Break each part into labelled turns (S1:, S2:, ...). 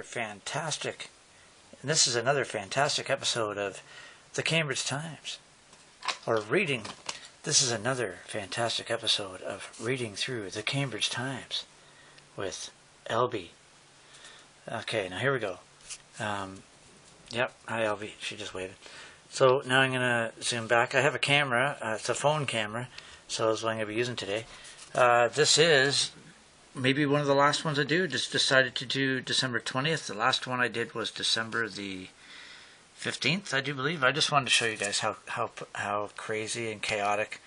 S1: Fantastic. And this is another fantastic episode of the Cambridge Times. Or reading. This is another fantastic episode of Reading Through the Cambridge Times with LB. Okay, now here we go. Yep, hi LB. She just waved. So now I'm going to zoom back. I have a camera. It's a phone camera. So that's what I'm going to be using today. This is maybe one of the last ones I do. Just decided to do December 20th. The last one I did was December the 15th, I do believe. I just wanted to show you guys how crazy and chaotic.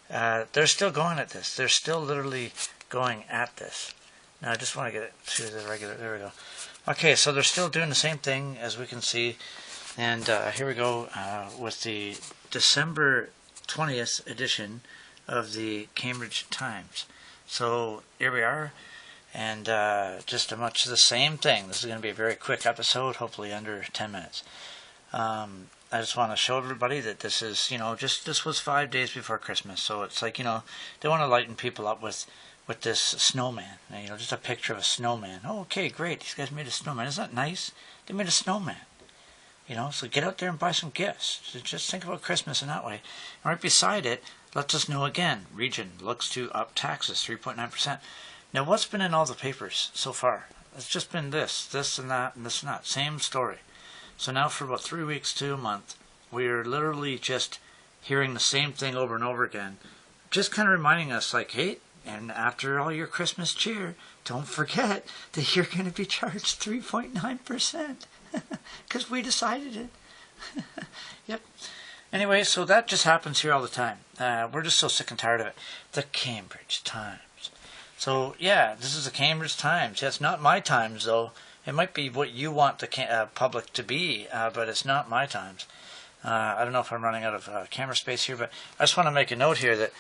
S1: They're still going at this. They're still literally going at this. Now I just want to get it to the regular. There we go. Okay, so they're still doing the same thing, as we can see. And here we go with the December 20th edition of the Cambridge Times. So here we are, and just much the same thing. This is going to be a very quick episode, hopefully under 10 minutes. I just want to show everybody that this is, this was 5 days before Christmas, so it's like, they want to lighten people up with this snowman. Just a picture of a snowman. Oh, okay, great. These guys made a snowman. Isn't that nice? They made a snowman. So get out there and buy some gifts. Just think about Christmas in that way. And right beside it, lets us know again, Region looks to up taxes 3.9%. Now, what's been in all the papers so far? It's just been this and that, and this and that. Same story. So now for about 3 weeks to a month, we're literally just hearing the same thing over and over again. Just kind of reminding us, like, hey, and after all your Christmas cheer, don't forget that you're going to be charged 3.9%. Because we decided it. Yep. Anyway, so that just happens here all the time. We're just so sick and tired of it. The Cambridge Times. So, yeah, this is the Cambridge Times. Yeah, it's not my Times, though. It might be what you want the public to be, but it's not my Times. I don't know if I'm running out of camera space here, but I just want to make a note here that,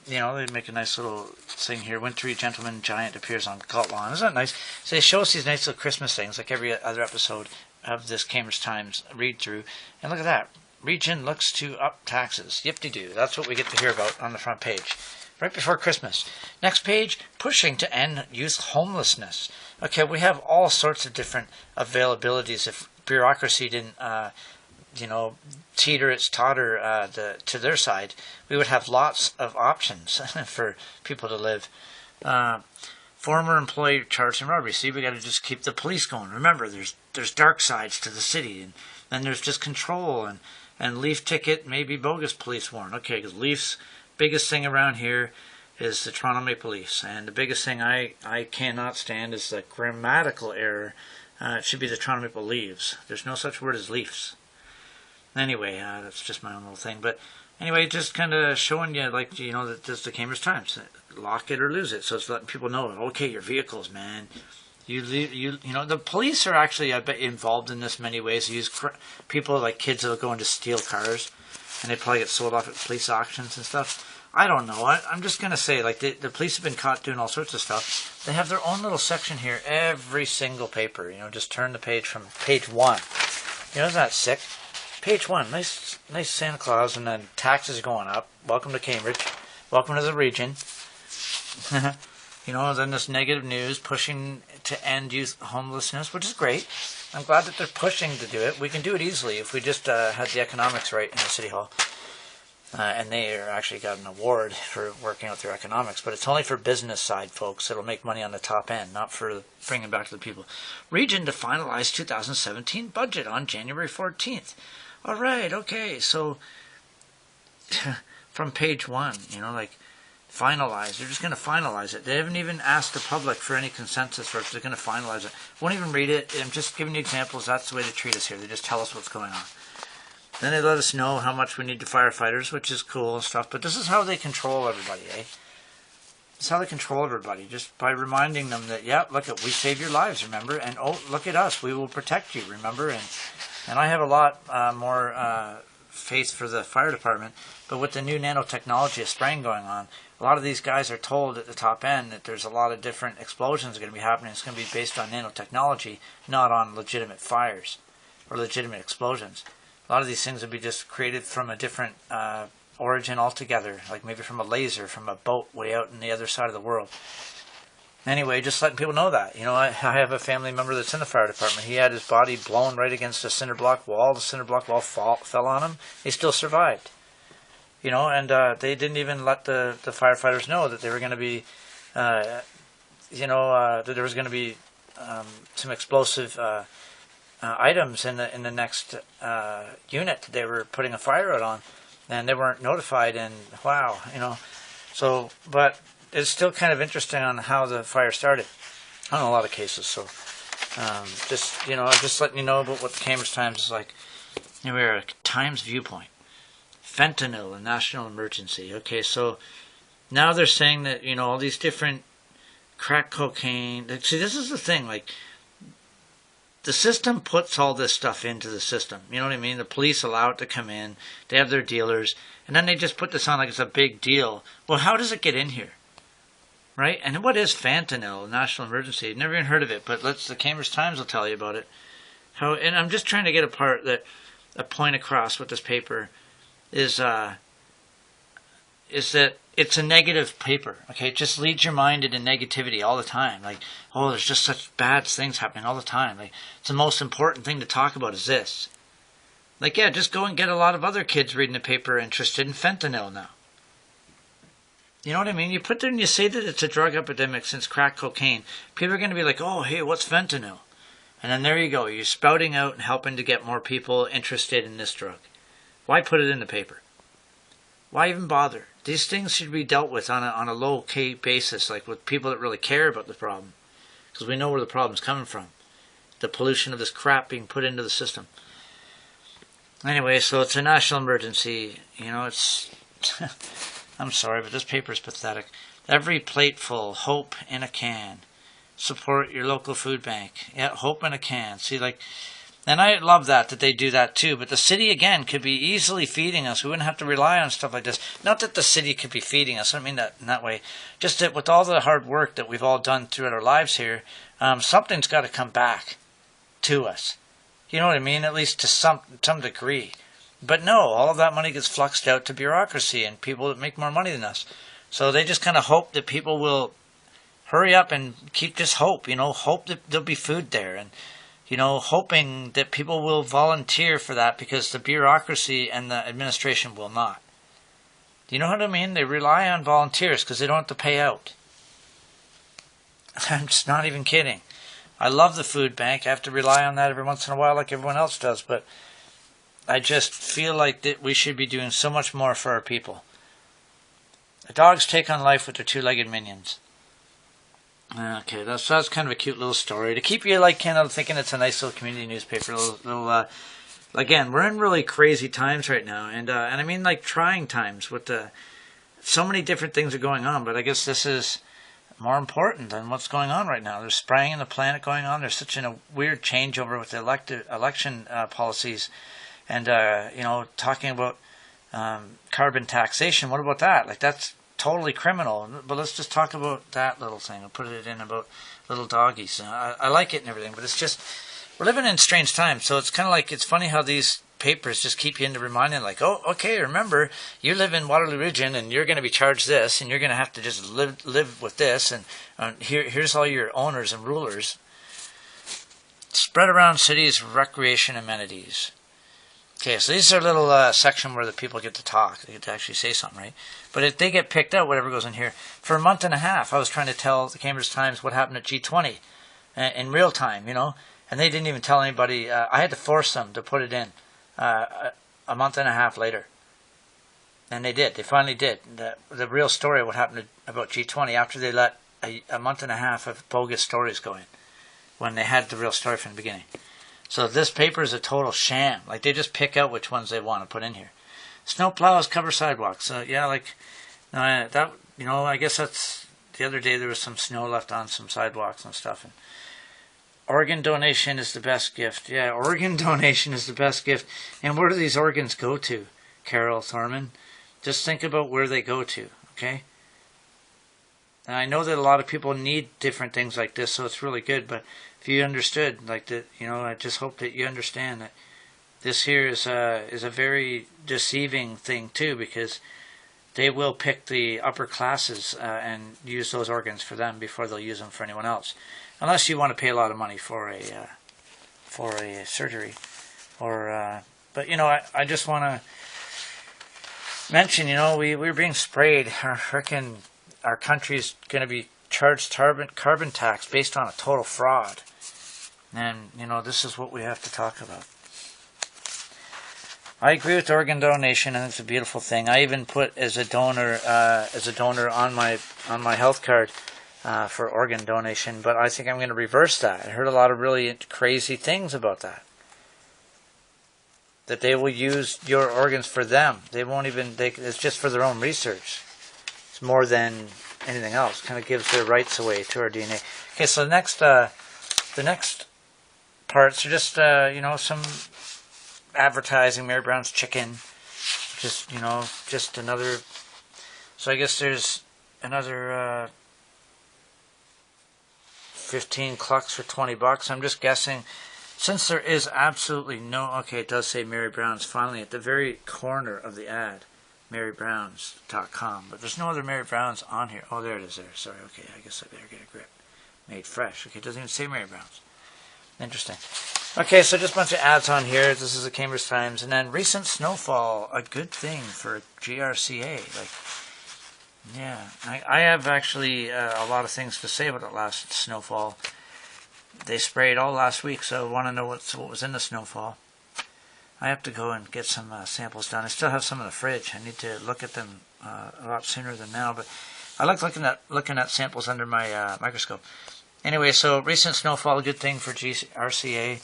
S1: they make a nice little thing here. Wintry gentleman giant appears on Galt Lawn. Isn't that nice? So they show us these nice little Christmas things, like every other episode of this Cambridge Times read-through. And look at that. Region looks to up taxes. Yip-de-doo. That's what we get to hear about on the front page. Right before Christmas. Next page, pushing to end youth homelessness. Okay, we have all sorts of different availabilities. If bureaucracy didn't, teeter its totter to their side, we would have lots of options for people to live. Former employee charged in robbery. See, we got to just keep the police going. Remember, there's dark sides to the city, and then there's just control and Leaf ticket, maybe bogus police warrant. Okay, because Leaf's biggest thing around here is the Toronto Maple Leafs, and the biggest thing I cannot stand is the grammatical error. It should be the Toronto Maple Leaves. There's no such word as Leafs. Anyway, that's just my own little thing. But anyway, just kind of showing you, like, that this is the Cambridge Times. Lock it or lose it. So it's letting people know, okay, your vehicles, man. The police are actually, I bet, involved in this many ways. They use people like kids that'll go in to steal cars, and they probably get sold off at police auctions and stuff. I don't know. I'm just going to say, like, the police have been caught doing all sorts of stuff. They have their own little section here, every single paper. Just turn the page from page 1. Isn't that sick? Page 1, nice Santa Claus, and then taxes going up. Welcome to Cambridge. Welcome to the region. Then this negative news, pushing to end youth homelessness, which is great. I'm glad that they're pushing to do it. We can do it easily if we just had the economics right in the City Hall. And they actually got an award for working out their economics. But it's only for business side folks. It'll make money on the top end, not for bringing back to the people. Region to finalize 2017 budget on January 14th. All right, okay. So from page 1, finalize. They're just going to finalize it. They haven't even asked the public for any consensus for it. They're going to finalize it. Won't even read it. I'm just giving you examples. That's the way they treat us here. They just tell us what's going on. Then they let us know how much we need to firefighters, which is cool and stuff. But this is how they control everybody, eh? This is how they control everybody, just by reminding them that, yeah, look, we save your lives, remember? And, oh, look at us. We will protect you, remember? And I have a lot more faith for the fire department. But with the new nanotechnology of spraying going on, a lot of these guys are told at the top end that there's a lot of different explosions going to be happening. It's going to be based on nanotechnology, not on legitimate fires or legitimate explosions. A lot of these things would be just created from a different origin altogether, like maybe from a laser, from a boat way out on the other side of the world. Anyway, just letting people know that. I have a family member that's in the fire department. He had his body blown right against a cinder block wall. The cinder block wall fell on him. He still survived. And they didn't even let the firefighters know that they were going to be, that there was going to be some explosive items in the next unit that they were putting a fire out on, and they weren't notified. And wow, so but it's still kind of interesting on how the fire started on a lot of cases. So just letting you know about what the Cambridge Times is like. We're a Times viewpoint. Fentanyl, a national emergency. Okay, so now they're saying that all these different crack cocaine. See, this is the thing. Like, the system puts all this stuff into the system. You know what I mean? The police allow it to come in. They have their dealers, and then they just put this on like it's a big deal. Well, how does it get in here? Right? And what is fentanyl, a national emergency? I've never even heard of it, but the Cambridge Times will tell you about it. And I'm just trying to get a point across with this paper is that it's a negative paper. Okay, it just leads your mind into negativity all the time. Like, oh, there's just such bad things happening all the time. Like, it's the most important thing to talk about is this. Like, yeah, just go and get a lot of other kids reading the paper interested in fentanyl now. You know what I mean? You put there and you say that it's a drug epidemic since crack cocaine. People are going to be like, oh, hey, what's fentanyl? And then there you go. You're spouting out and helping to get more people interested in this drug. Why put it in the paper? Why even bother? These things should be dealt with on a low-key basis, like with people that really care about the problem. Because we know where the problem's coming from. The pollution of this crap being put into the system. Anyway, so it's a national emergency. It's... I'm sorry, but this paper is pathetic. Every plateful, hope in a can. Support your local food bank. Yeah, hope in a can. See, and I love that they do that too. But the city, again, could be easily feeding us. We wouldn't have to rely on stuff like this. Not that the city could be feeding us. I don't mean that in that way. Just that with all the hard work that we've all done throughout our lives here, something's got to come back to us. You know what I mean? At least to some degree. But no, all of that money gets fluxed out to bureaucracy and people that make more money than us. So they just kind of hope that people will hurry up and keep this hope, hope that there'll be food there. And, hoping that people will volunteer for that because the bureaucracy and the administration will not. Do you know what I mean? They rely on volunteers because they don't have to pay out. I'm just not even kidding. I love the food bank. I have to rely on that every once in a while like everyone else does, but I just feel like that we should be doing so much more for our people. The dogs take on life with their two-legged minions. Okay, that's kind of a cute little story to keep you thinking it's a nice little community newspaper. Again, we're in really crazy times right now, and I mean trying times with so many different things are going on. But I guess this is more important than what's going on right now. There's spraying in the planet going on. There's such a weird changeover with the election policies. And, talking about carbon taxation, what about that? That's totally criminal. But let's just talk about that little thing. I'll put it in about little doggies. I like it and everything, but it's just, we're living in strange times. So it's kind of it's funny how these papers just keep you into reminding, oh, okay, remember, you live in Waterloo Region and you're going to be charged this and you're going to have to just live with this. And here's all your owners and rulers. Spread around cities' recreation amenities. Okay, so these are a little section where the people get to talk. They get to actually say something, right? But if they get picked out, whatever goes in here. For a month and a half, I was trying to tell the Cambridge Times what happened at G20 in real time, and they didn't even tell anybody. I had to force them to put it in a month and a half later. And they did. They finally did. The real story of what happened about G20 after they let a month and a half of bogus stories go in when they had the real story from the beginning. So this paper is a total sham. They just pick out which ones they want to put in here. Snow plows cover sidewalks. I guess that's, the other day there was some snow left on some sidewalks and stuff. And organ donation is the best gift. Yeah, organ donation is the best gift. And where do these organs go to, Carol Thorman? Just think about where they go to, okay? And I know that a lot of people need different things like this, so it's really good, but if you understood, I just hope that you understand that this here is a very deceiving thing too, because they will pick the upper classes and use those organs for them before they'll use them for anyone else, unless you want to pay a lot of money for a surgery, or. But I just want to mention, we're being sprayed. Our country's going to be charged carbon tax based on a total fraud, and this is what we have to talk about. I agree with organ donation, and it's a beautiful thing. I even put as a donor on my health card for organ donation, but I think I'm going to reverse that. I heard a lot of really crazy things about that. That they will use your organs for them. They won't even. It's just for their own research. It's more than anything else. Kind of gives their rights away to our DNA. Okay, so the next parts are just some advertising. Mary Brown's chicken. Just another. So I guess there's another 15 clucks for $20. I'm just guessing. Since there is absolutely no... Okay, it does say Mary Brown's finally at the very corner of the ad. MaryBrowns.com. But there's no other Mary Browns on here. Oh, there it is there. Sorry, okay, I guess I better get a grip. Made fresh. Okay, it doesn't even say Mary Brown's. Interesting. Okay, so just a bunch of ads on here. This is the Cambridge Times. And then recent snowfall, a good thing for GRCA. Yeah, I have actually a lot of things to say about that last snowfall. They sprayed all last week, so I want to know what was in the snowfall. I have to go and get some samples done. I still have some in the fridge. I need to look at them a lot sooner than now, but I like looking at samples under my microscope. Anyway, so recent snowfall, a good thing for RCA.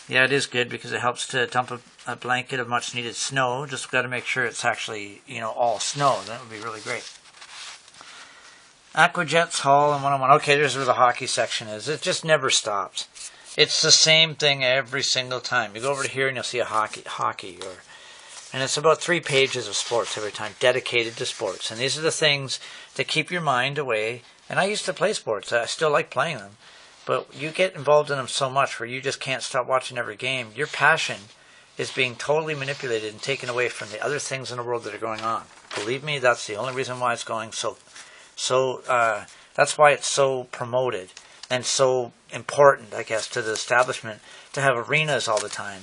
S1: Yeah, it is good because it helps to dump a blanket of much needed snow. Just got to make sure it's actually all snow. That would be really great. Aquajets Hall and 101. Okay, there's where the hockey section is. It just never stops. It's the same thing every single time. You go over to here and you'll see a hockey, and it's about 3 pages of sports every time, dedicated to sports. And these are the things that keep your mind away. And I used to play sports. I still like playing them. But you get involved in them so much where you just can't stop watching every game. Your passion is being totally manipulated and taken away from the other things in the world that are going on. Believe me, that's the only reason why it's going so that's why it's so promoted and so important, I guess, to the establishment to have arenas all the time,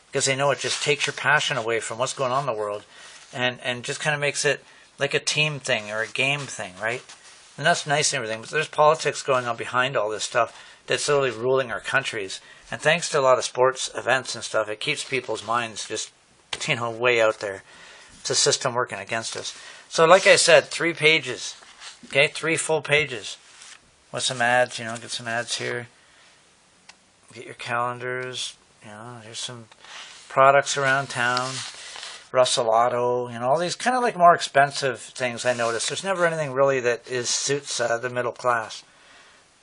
S1: because they know it just takes your passion away from what's going on in the world, and just kind of makes it like a team thing or a game thing, right? And that's nice and everything, but there's politics going on behind all this stuff that's literally ruling our countries. And thanks to a lot of sports events and stuff, it keeps people's minds just way out there. It's a system working against us. So like I said, 3 pages. Okay, 3 full pages with some ads, get some ads here. Get your calendars, there's some products around town. Russell Auto, all these kind of like more expensive things I noticed. There's never anything really that suits the middle class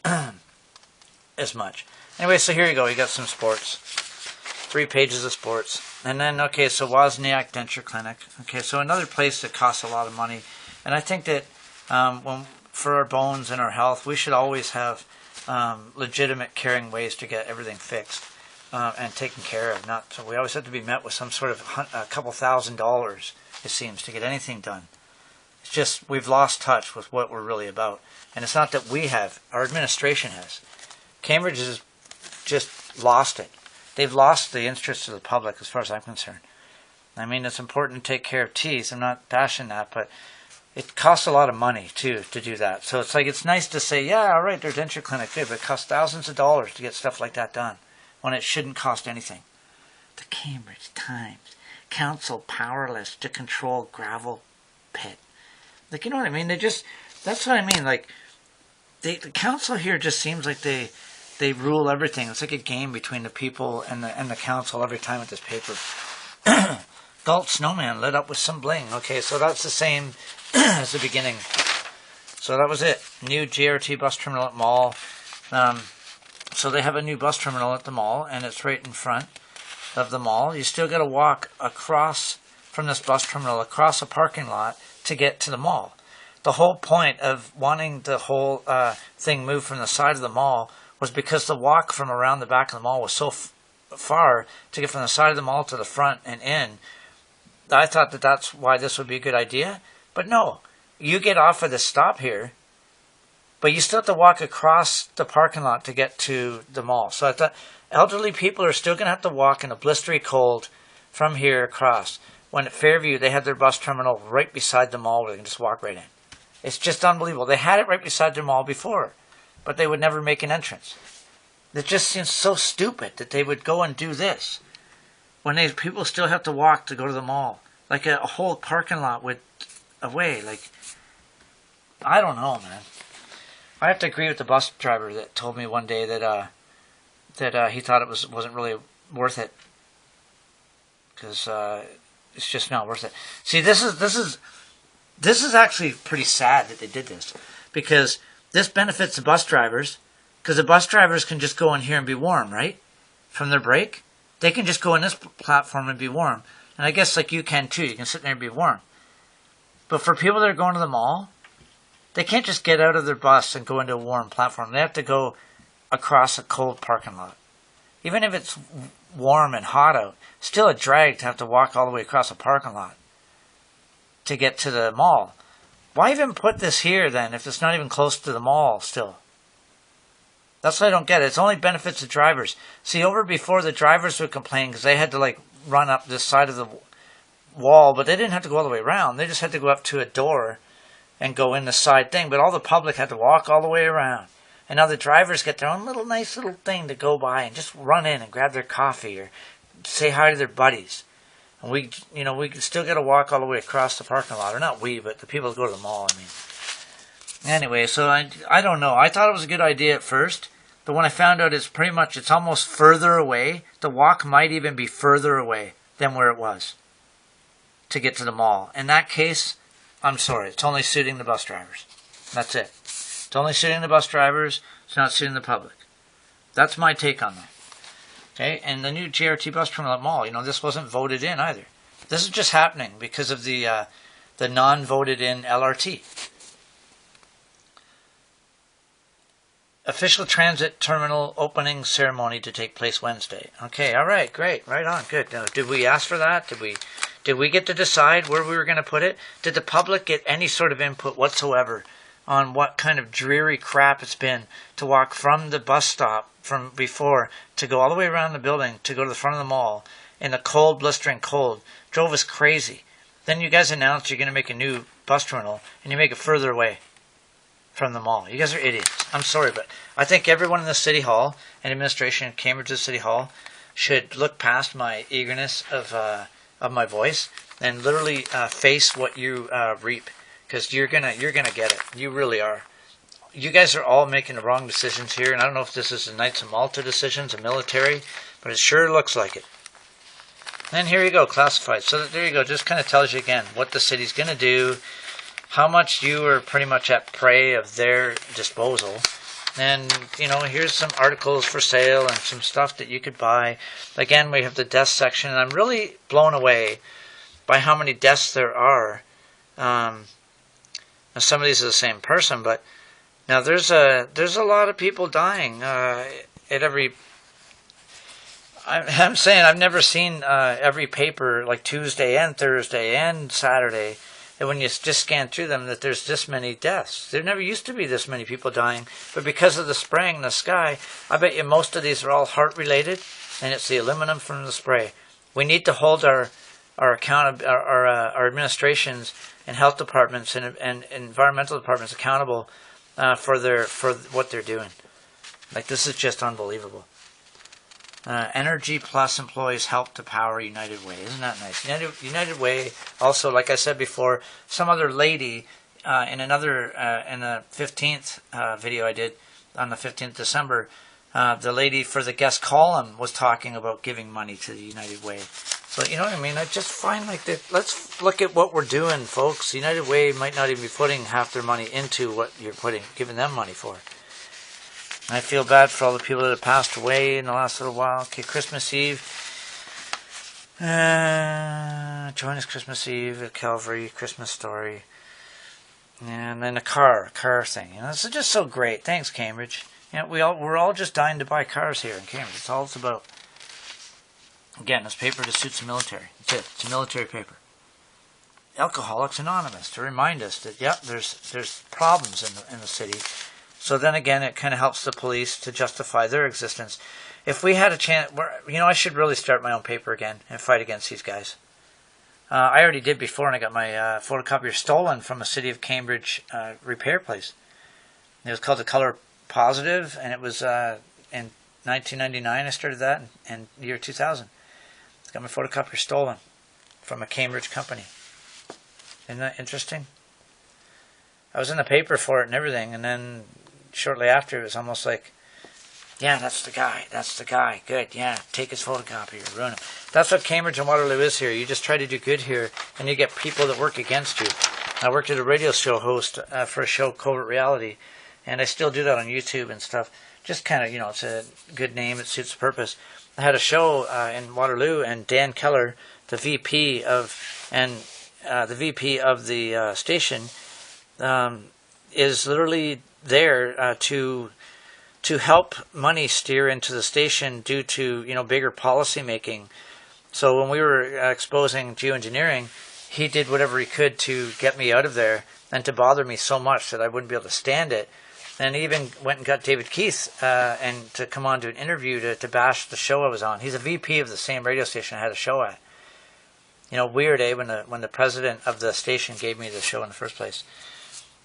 S1: as much. Anyway, so here you go. You got some sports. 3 pages of sports. And then, okay, so Wozniak Denture Clinic. Okay, so another place that costs a lot of money. And I think that for our bones and our health, we should always have legitimate caring ways to get everything fixed and taken care of. So we always have to be met with some sort of a couple $1,000s, it seems, to get anything done. It's just we've lost touch with what we're really about. And it's not that we have, our administration has. Cambridge has just lost it. They've lost the interest of the public as far as I'm concerned. I mean, it's important to take care of teeth. I'm not bashing that, but it costs a lot of money, too, to do that. So it's nice to say, yeah, all right, their denture clinic, good, but it costs thousands of dollars to get stuff like that done when it shouldn't cost anything. The Cambridge Times. Council powerless to control gravel pit. You know what I mean? That's what I mean. The council here just seems like they rule everything. It's like a game between the people and the council every time with this paper. Adult snowman lit up with some bling. Okay, so that's the same as the beginning. So that was it. New GRT bus terminal at mall. So they have a new bus terminal at the mall, and it's right in front of the mall. You still got to walk across from this bus terminal, across a parking lot to get to the mall. The whole point of wanting the whole thing moved from the side of the mall was because the walk from around the back of the mall was so far to get from the side of the mall to the front and in. I thought that that's why this would be a good idea, But no, you get off at the stop here, but you still have to walk across the parking lot to get to the mall. So I thought elderly people are still going to have to walk in the blistery cold from here across. When at Fairview, they had their bus terminal right beside the mall where they can just walk right in. It's just unbelievable. They had it right beside their mall before, but they would never make an entrance. It just seems so stupid that they would go and do this when people still have to walk to go to the mall. Like a whole parking lot would away. Like, I don't know, man. I have to agree with the bus driver that told me one day that he thought it wasn't really worth it because it's just not worth it. See, this is actually pretty sad that they did this, because this benefits the bus drivers, because the bus drivers can just go in here and be warm, right? From their break, they can just go in this platform and be warm, and I guess like you can too. You can sit there and be warm. But for people that are going to the mall, they can't just get out of their bus and go into a warm platform. They have to go across a cold parking lot. Even if it's warm and hot out, still a drag to have to walk all the way across a parking lot to get to the mall. Why even put this here then if it's not even close to the mall still? That's what I don't get. It's only benefits the drivers. See, over before, the drivers would complain because they had to like run up this side of the wall, but they didn't have to go all the way around. They just had to go up to a door and go in the side thing, but all the public had to walk all the way around. And now the drivers get their own nice little thing to go by and just run in and grab their coffee or say hi to their buddies. And we still got to walk all the way across the parking lot. Or not we, but the people that go to the mall, I mean. Anyway, so I don't know. I thought it was a good idea at first, but when I found out it's almost further away, the walk might even be further away than where it was to get to the mall. In that case, I'm sorry, it's only suiting the bus drivers. That's it. It's only suiting the bus drivers, it's not suiting the public. That's my take on that. Okay, and the new JRT bus terminal at mall, this wasn't voted in either. This is just happening because of the non-voted in LRT. Official transit terminal opening ceremony to take place Wednesday. Okay, all right, great, right on, good. Now, did we ask for that? Did we get to decide where we were going to put it? Did the public get any sort of input whatsoever on what kind of dreary crap it's been to walk from the bus stop from before to go all the way around the building to go to the front of the mall in the cold, blistering cold? Drove us crazy. Then you guys announced you're going to make a new bus terminal and you make it further away from the mall. You guys are idiots. I'm sorry, but I think everyone in the City Hall and administration in Cambridge's City Hall should look past my eagerness of my voice and literally face what you reap, because you're gonna get it. You really are. You guys are all making the wrong decisions here, and I don't know if this is the Knights of Malta decisions, the military, but it sure looks like it. And here you go, classified. So there you go. Just kind of tells you again what the city's gonna do, how much you are pretty much at prey of their disposal. And, here's some articles for sale and some stuff that you could buy. Again, we have the death section, and I'm really blown away by how many deaths there are. Now, some of these are the same person, but now there's a lot of people dying at every... I'm saying I've never seen every paper, like Tuesday and Thursday and Saturday, and when you just scan through them, that there's this many deaths. There never used to be this many people dying, but because of the spraying in the sky, I bet you most of these are all heart-related, and it's the aluminum from the spray. We need to hold our administrations and health departments and environmental departments accountable for what they're doing. Like, this is just unbelievable. Energy Plus employees help to power United Way. Isn't that nice? United Way, also, like I said before, some other lady in the 15th video I did on the 15th December, the lady for the guest column was talking about giving money to the United Way. So, you know what I mean? I just find like that. Let's look at what we're doing, folks. United Way might not even be putting half their money into what you're giving them money for. I feel bad for all the people that have passed away in the last little while. Okay, Christmas Eve. Join us Christmas Eve at Calvary, Christmas story. And then a car thing. This is just so great. Thanks, Cambridge. We're all just dying to buy cars here in Cambridge. That's all it's about. Again, this paper just suits the military. That's it. It's a military paper. Alcoholics Anonymous to remind us that, yep, there's problems in the city. So then again, it kind of helps the police to justify their existence. If we had a chance, I should really start my own paper again and fight against these guys. I already did before, and I got my photocopier stolen from a City of Cambridge repair place. It was called The Color Positive, and it was in 1999 I started that, and the year 2000. I got my photocopier stolen from a Cambridge company. Isn't that interesting? I was in the paper for it and everything, and then shortly after, it was almost like, yeah, that's the guy, good, yeah, take his photocopier, ruin him. That's what Cambridge and Waterloo is here. You just try to do good here, and you get people that work against you. I worked as a radio show host for a show, Covert Reality, and I still do that on YouTube and stuff. Just kind of, it's a good name, it suits the purpose. I had a show in Waterloo, and Dan Keller, the VP of the station, is literally there to help money steer into the station due to bigger policy making. So when we were exposing geoengineering, he did whatever he could to get me out of there and to bother me so much that I wouldn't be able to stand it. And he even went and got David Keith and to come on to an interview to bash the show I was on. He's a VP of the same radio station I had a show at. Weird, when the president of the station gave me the show in the first place.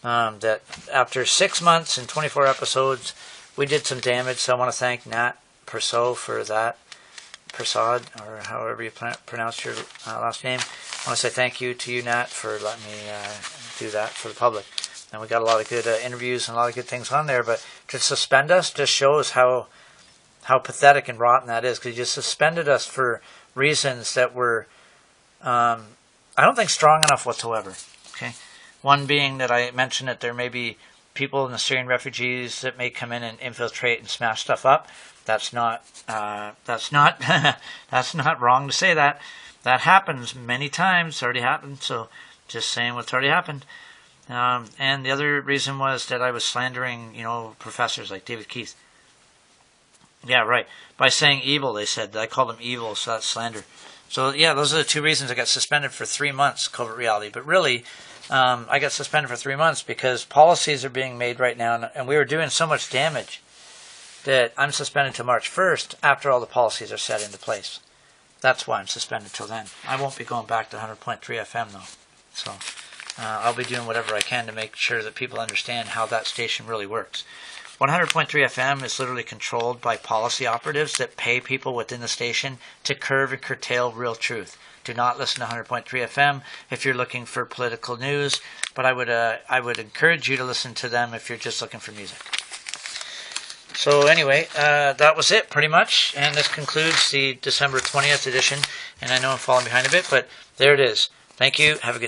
S1: That after 6 months and 24 episodes, we did some damage. So I want to thank Nat Persaud for that. Persaud, or however you pronounce your last name. I want to say thank you to you, Nat, for letting me do that for the public. And we got a lot of good interviews and a lot of good things on there. But to suspend us just shows how pathetic and rotten that is. Because you just suspended us for reasons that were, I don't think, strong enough whatsoever. Okay, one being that I mentioned that there may be people in the Syrian refugees that may come in and infiltrate and smash stuff up. That's not that's not wrong to say that. That happens many times. It's already happened. So just saying what's already happened. And the other reason was that I was slandering, professors like David Keith. Yeah, right. By saying evil, they said that I called them evil, so that's slander. So yeah, those are the two reasons I got suspended for 3 months, Covert Reality. But really, I got suspended for 3 months because policies are being made right now, and we were doing so much damage that I'm suspended till March 1st after all the policies are set into place. That's why I'm suspended till then. I won't be going back to 100.3 FM though. So I'll be doing whatever I can to make sure that people understand how that station really works. 100.3 FM is literally controlled by policy operatives that pay people within the station to curb and curtail real truth. Do not listen to 100.3 FM if you're looking for political news, but I would encourage you to listen to them if you're just looking for music. So anyway, that was it pretty much, and this concludes the December 20th edition, and I know I'm falling behind a bit, but there it is. Thank you. Have a good